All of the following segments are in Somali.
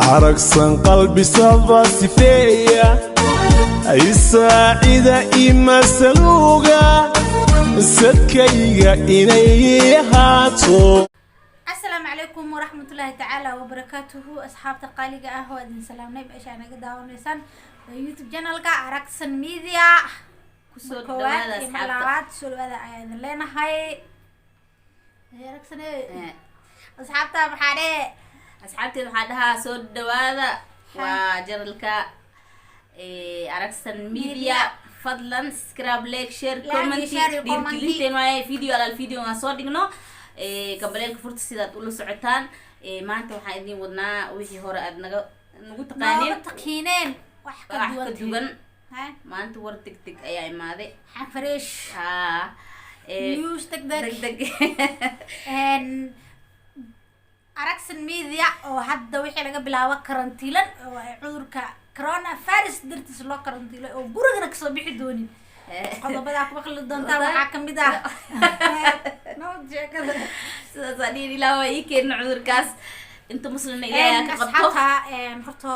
عرقسن قلبي صبا سفية الساعدة إما سلوغا سدكيغا إني هاتو. السلام عليكم ورحمة الله تعالى وبركاته. أصحاب تقاليق أهو أدن سلامنا بأشياء نقداون لسان يوتيوب جانل عرقسن ميديا كوات إمالات سلوة أيضا لنا هاي عرقسن أصحاب تابحاري أصحابتي waxaa soo dhawaada waa jaralka عرقسن ميديا fadlan subscribe like share comment dhiirgelinteen waay video aan soo dhigno gabaleelka furta sidaad ula socotaan maanta waxaan idin wadnaa wixii hore aad nagu taqaaneen wax ka duwan maanta war degdeg ayaa imaaday fresh news degdeg عرقسن ميديا oo hadda wixii laga bilaabo karantiilan oo ay cudurka corona virus dartiis loo karantiilay oo gurigana ka soo bixi doonin qodobada ku maqli doontaa waxa kamid ah no jeekada sidii ilaa way keen cudurkaas inta muslimna ilaahay ka qabto horto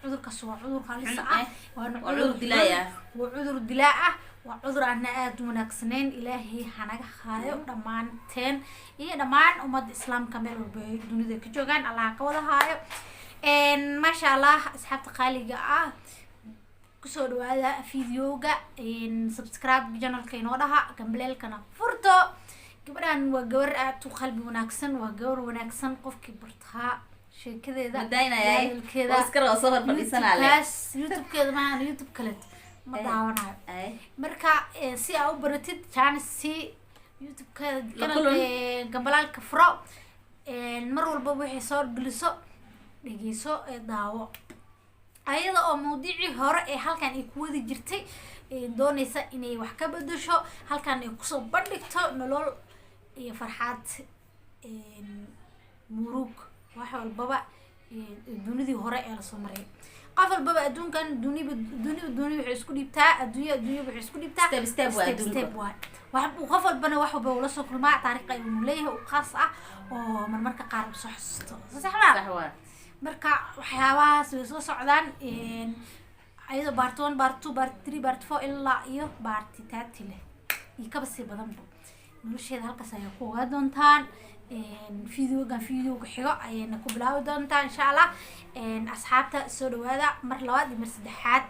cudurkaas waa cudur halis ah waa cudur dilaa ah waa cudur aan aad u wanaagsaneyn ilaahay hanaga haayo dhamaanteen iyo dhamaan ummadda islaamka meel walba dunida ka joogaan allah ka wada haayo ma sha Allah asxaabta qaaliga ah ku soo dhawaada videoga subscribe channelka inoo dhaha gambaleelkana furto gabadhan waa gabar aad u qalbi wanaagsan waa gabar wanaagsan qofkii bartaa sheekadeeda madaynayay Oscar oo soo horfadhisanaa YouTube-keeda ma YouTube kale ma daawanayo marka si aad u baratid channel si YouTube-keeda gambalaalka furo mar walba wixii soo geliso dhageyso daawo ayada oo mawduucii hore ee halkan ay ku wadi jirtay doonaysa inay wax ka bedesho halkan ay kusoo bandhigto nolol iyo farxad murug wax walbaba dunidii hore ee la soo maray qof walbaba adduunkan dunida waxay isku dhibtaa adduunyo waxay isku dhibtaa step waa wax qof walbana wax walba ula soo kulmaa taariikh ay uu leeyahay oo khaas ah oo marmarka qaar soo xasuusto sax waa marka waxyaabahaas way soo socdaan ayado part 1 part 2 part 3 part 4 ilaa iyo part 30 leh iyo ka basi badan nolosheeda halkaas ay ku ogaa doontaan videoga xigo ayayna ku bilaawi doontaan insha Allah asxaabta soo dhawaada mar labaad iyo mar saddexaad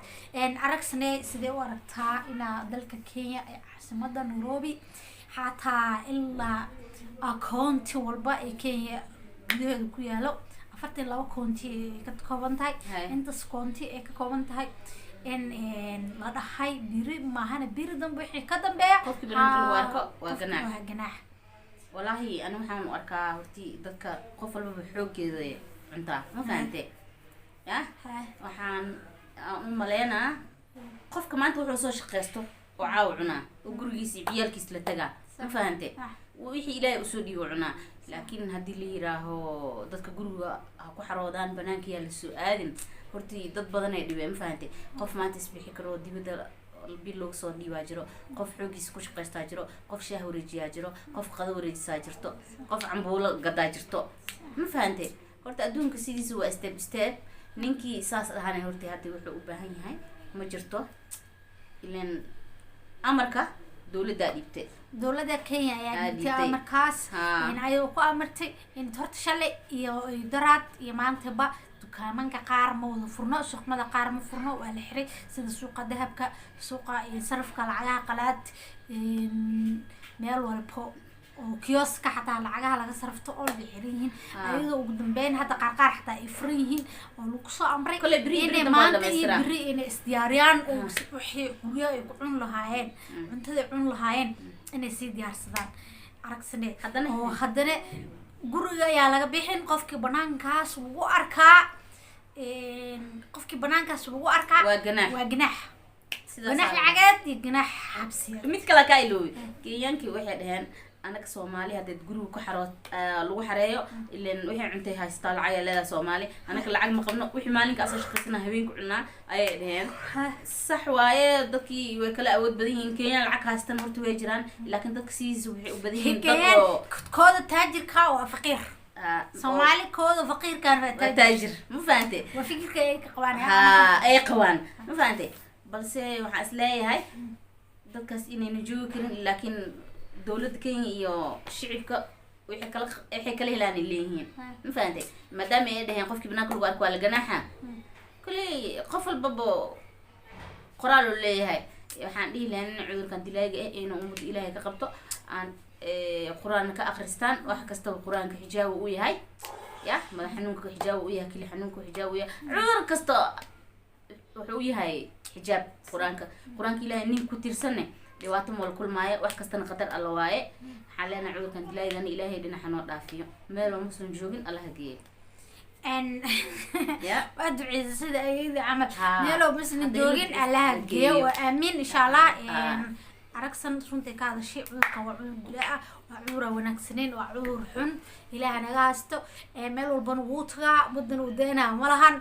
Araqsane sidee u aragtaa ina dalka Kenya ee caasimadda Nairobi xataa ilaa account walba ee Kenya gudaheeda ku yaalo 42 county ka kooban tahay intaas county ee ka kooban tahay in la dhahay biri maahana biri dambe wixii ka dambeeya qofkii bilaanka warko waa ganaax wallahi ana waxaan u arkaa horti dadka qof walba xoogeeda cunta ma fahamtay waxaan u maleynaa qofka maanta wuxuu soo shaqeysto oo caaw cunaa oo gurigiisa ciyaalkiisa la tagaa ma fahamtay wixii ilaahay u soo dhiibo cunaa laakiin hadii la yiraaho dadka guriga ku xaroodaan banaanka yaa la soo aadin horti dad badan ay dhibeen ma fahamtay qof maanta isbixi karo dibada bil loo soo dhiibaa jiro qof xoogiisa ku shaqeystaa jiro qof shaah wareejiyaa jiro qof qado wareejisaa jirto qof cambuulo gadaa jirto ma fahamtay horta adduunka sidiisa waa step ninkii saas ahaan horti hadda wuxuu u baahan yahay ma jirto ileen amarka dawladda dhibtay dawladda Kenya ayaa dhibtay amarkaas in ay ku amartay in horta shalay iyo daraad iyo maantaba dukaamanka qaar ma wada furno suuqmada qaar ma furno waa la xiray sida suuqa dahabka suuqa iyo sarifka lacagaha qalaad meel walba oo kioska xataa lacagaha laga sarifto oo la xirin ayadoo ugu dambeyn hadda qaar xataa ay furan yihiin oo lagu soo amray inay maanta iyo biri inay isdiyaariyaan oo wixii guryaha ay ku cun lahaayeen cuntada ay cun lahaayeen inay sii diyaarsadaan Araqsane haddana guriga ayaa laga bixin qofkii banaankaas lagu arkaa waa ganaax ganaax lacageed iyo ganaax xabsi mid kale ka iloobi Kenyankii waxay dhaheen anaga Soomaali hadii guriga ku xarood lagu xareeyo ileen wixii cuntay haystaa lacag leedahay Soomaali anaga lacag ma qabno wixii maalinkaas shaqeysana habeenku cunaa ayay dhaheen sax waaye dadkii way kala awood badan yihiin Kenya lacag haystaan horta way jiraan laakiin dadka sidiisa waxay u badan yihiin dad oo kooda taajirka oo faqiir Soomaali kooda faqiirkan waa taajir ma fahamtay waa fikirka ay ka qabaan ay qabaan ma fahamtay balse waxaan isleeyahay dadkaas inayna joogi karin laakiin dowladda Kenya iyo shicibka waxay kala helaan leeyihiin ma fahamtay maadaama ay dhaheen qofkii banaanka lagu arko waa la ganaaxa kulli qof walba qoraal uu leeyahay waxaan dhihi lahaa in cudurkan dilaaga ah inuu ummadda Ilaahay ka qabto aan quraanka ka akhristaan wax kasta oo quraanka xijaab uu yahay ya madax xanuunka xijaab uu yahay kili xanuunka xijaab uu yahay cudur kasta wuxuu yahay xijaab quraanka Ilaahay nin ku tirsanne dhawaato mol kulmaayo wax kastana qadar alla waaye waxaan leenahay cudurkan dilaagana Ilaahay dhinaca noo dhaafiyo meel oo musan joogin Allah hageeyo waa duceysa sida ayada camal meelo musan joogin Allah hageeyo waa aamin insha Allah aragsan runtii ka hadashay cudurka waa cudur dilaa waa cudur wanaagsaneyn waa cudur xun Ilaahay naga haasto meel walba uu tagaa mudan uu deena malahan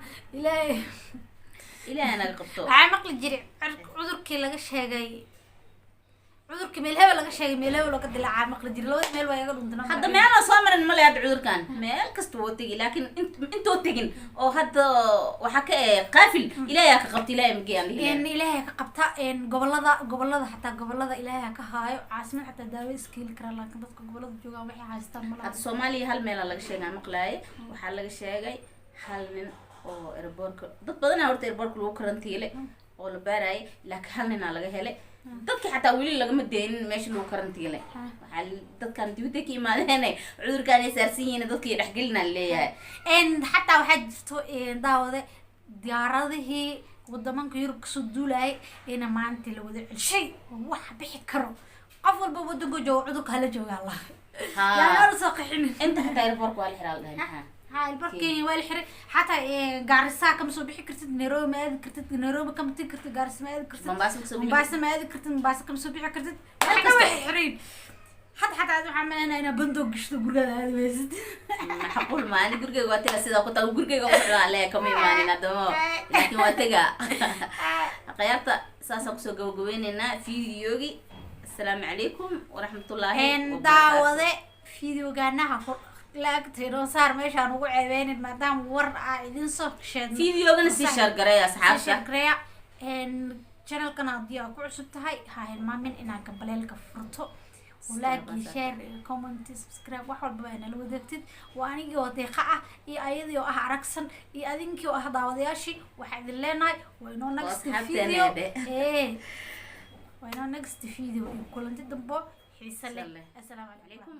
Ilaahay naga qabto waxaa maqli jiray cudurkii laga sheegay cudurkii meel hebel laga sheegay meel hebel laga dilaacay maqli jiray labada meel waa iga dhuntay hadda meel la soo marin ma leeyahay cudurkan meel kasta wuu tagi laakiin intoo tagin oo hadda waxa ka qaafil Ilaahay ka qabta Ilaahay mageen Ilaahay ka qabta gobolada xataa gobolada Ilaahay ka haayo caasimad xataa daawo iskiil kara laakiin dadka gobolada jooga waxay haystaan malaha hadda Soomaaliya hal meel laga sheegay maqlaay waxa laga sheegay hal nin oo airportka dad badan horta airportka lagu karantiile oo la baaray laakiin hal nin laga helay dadka xataa wili lagama deeynin meesha lagu karantiile waxa dadkan dibadda ka imaadeen cudurkan ay saarsiin dadkii dhaxgelina leeyahay xataa waxa jirto daawade diyaaradihii wadamanka Yurub ka soo duulay ina maanta la wada celshay wax bixi karo qof walba wadanka joogo cudurka hala jooga Allah yaa la soo qaxin inta xataa airportka waa la xiraal البركي والحري حتى جارسا كم سو بيحكي كرتد نيروبي ما هذا كرتد نيروبي كم تي كرتد جارس ما هذا كرتد مومباسا ما هذا كرتد مومباسا كم سو بيحكي كرتد حتى وحرين حتى هذا عمل أنا بندق شتو برجع هذا بس حقول ما أنا برجع وقت لا سيدا كنت برجع وقت عليه كم يماني ندمو لكن وقتها قيادة ساسا كسو جوجويننا فيديوجي السلام عليكم ورحمة الله وبركاته دعوة فيديو جانا لاك تيرو صار ماشان ugu ceebeynid maadaama war idin soo sheegay fiidiyoogan si share garay asxaabta share garay channel-kan hadii aad ku cusub tahay ha hilmaamin inaad gambaleelka furto like share comment subscribe wax walba ay nala wadaagtid waa anigii oo deeqa ah iyo ayadii oo ah aragsan iyo adinkii oo ah daawadayaashii waxa idin leenahay waa inoo next video waa inoo next video kulanti dambo xiiso leh assalaamu calaykum